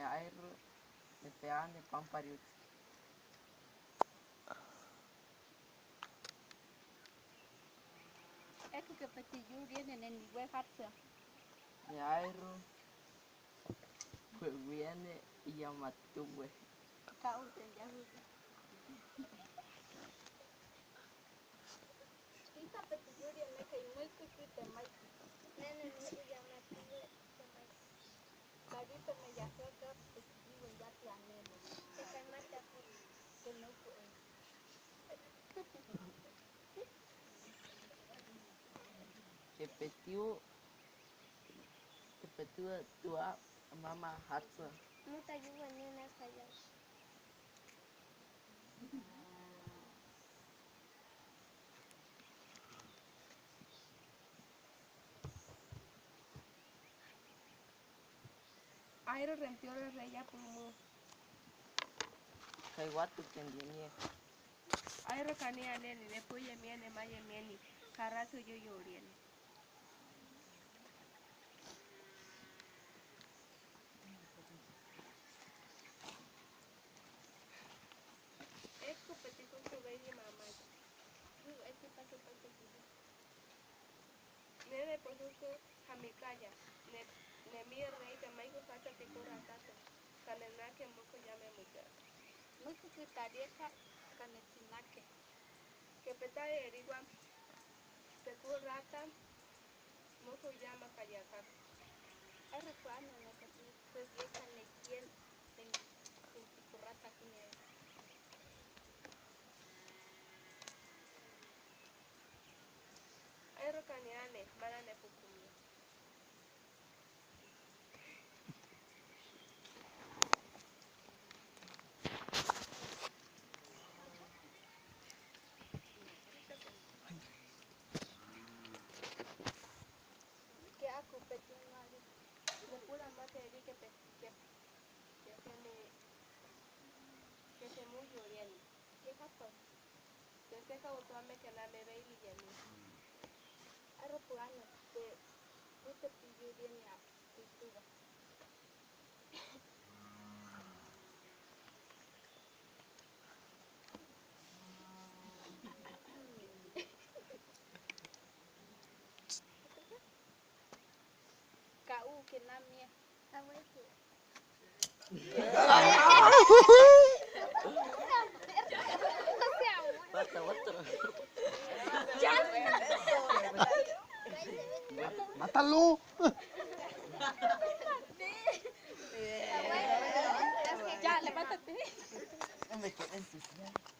air me pegan de pampariut. Eko que petillu viene en el huejarse. Me air pues viene y ya mató güey. Kauten ya huye. Ita petillu viene que muy cuquite mai. Nene no ya mató mai. Carito me ya fue que petillu ya te anemo. Se calmate Que no fue. Que petiu tua mama hatsa. no te ayuda ni una calla. Airo rempió el rey ya pulmó. Kaiwatu kendinie. Airo canea nene, después ya miene, maya miene. Carazo yo lloriene. Esto petico que ve mi mamá. Este paso paso tuyo. Nene por justo jamicaya. Ne mi rey de maigo facha te cura tato. Canena que moco llame mujer. Muco que tarieka canetinake. Que peta erigua. Te curata. Moco llama cayacac. Es recuerdo lo que tú pues vieja le quien en tu rata que me Airo caneane, manane pucumia. que acupete mal. De pura mate de que se muy lloriendo. Vieja pues Que seca botuame que la me ve y yemi. es recuerdo que tú te pillo bien a cultura. Kau que na mie. Abuelo. Basta, basta. ¡Mátalo! Ya, levántate. No me quedé entusiasmado.